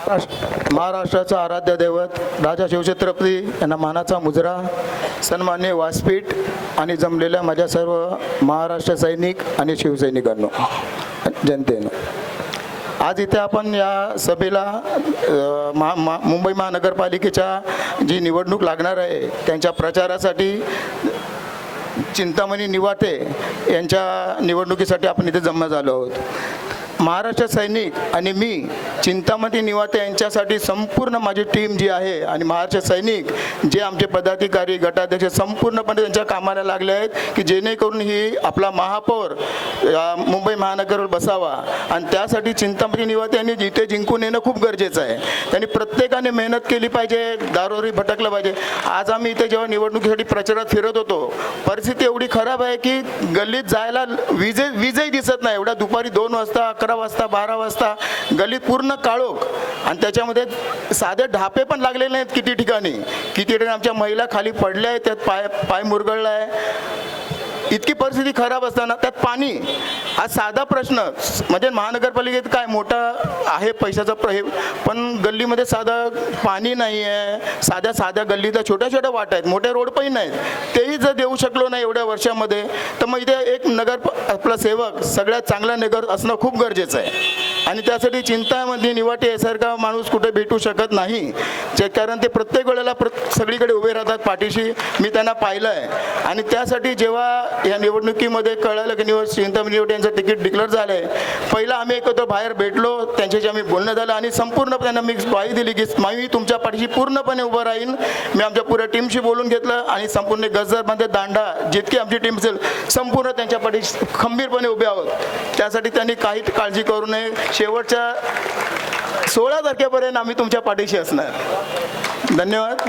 महाराष्ट्राचा आराध्य दैवत राजा शिवछत्रपती यांना मानाचा मुजरा, सन्मान्य व्यासपीठ आणि जमलेल्या माझ्या सर्व महाराष्ट्र सैनिक आणि शिवसैनिकांनो, जनतेनो, आज इथे आपण या सभेला मुंबई महानगरपालिकेच्या जी निवडणूक लागणार आहे त्यांच्या प्रचारासाठी चिंतामणी निवाते यांच्या निवडणुकीसाठी आपण इथे जमा झालो आहोत। महाराष्ट्र सैनिक आणि मी चिंतामणी निवाते यांच्यासाठी संपूर्ण माझी टीम जी आहे आणि महाराष्ट्र सैनिक जे आमचे पदाधिकारी गटाध्यक्ष संपूर्णपणे त्यांच्या कामाला लागले आहेत की जेणेकरून ही आपला महापौर मुंबई महानगरवर बसावा आणि त्यासाठी चिंतामणी निवाते यांनी जिथे जिंकून येणं खूप गरजेचं आहे। त्यांनी प्रत्येकाने मेहनत केली पाहिजे, दारोदारी भटकलं पाहिजे। आज आम्ही इथे जेव्हा निवडणुकीसाठी प्रचारात फिरत होतो परिस्थिती एवढी खराब आहे की गल्लीत जायला विजही दिसत नाही। एवढ्या दुपारी 2 वाजता 11 वाजता 12 वाजता गल्लीत पूर्ण काळोख आणि त्याच्यामध्ये साधे ढापे पण लागलेले नाहीत। किती ठिकाणी आमच्या महिला खाली पडल्या आहेत, त्यात पाय मुरगळला आहे। इतकी परिस्थिती खराब असताना त्यात पाणी हा साधा प्रश्न म्हणजे महानगरपालिकेत काय मोठा आहे पैशाचा पण गल्लीमध्ये साधा पाणी नाही आहे। साध्या गल्लीचा छोट्या वाटा आहेत, मोठे रोड पण नाहीत, तेही जर देऊ शकलो नाही एवढ्या वर्षामध्ये तर मग इथे एक नगर आपला सेवक सगळ्यात चांगला नगर असणं खूप गरजेचं आहे। आणि त्यासाठी चिंतामणी निवाटे यासारखा माणूस कुठे भेटू शकत नाही, कारण ते प्रत्येक वेळेला सगळीकडे उभे राहतात पाठीशी। मी त्यांना पाहिलं आहे आणि त्यासाठी जेव्हा या निवडणुकीमध्ये कळलं की चिंतामणी निवाटे यांचं तिकीट डिक्लेअर झालं आहे, पहिला आम्ही एकत्र बाहेर भेटलो, त्यांच्याशी आम्ही बोलणं झालं आणि संपूर्ण त्यांना मी ग्वाही दिली की मी तुमच्या पाठीशी पूर्णपणे उभं राहीन। मी आमच्या पुऱ्या टीमशी बोलून घेतलं आणि संपूर्ण गजरमध्ये दांडा जितकी आमची टीम असेल संपूर्ण त्यांच्या पाठीशी खंबीरपणे उभे आहोत। त्यासाठी त्यांनी काही काळजी करू नये, शेवटच्या 16 तारखेपर्यंत आम्ही तुमच्या पाठीशी असणार। धन्यवाद।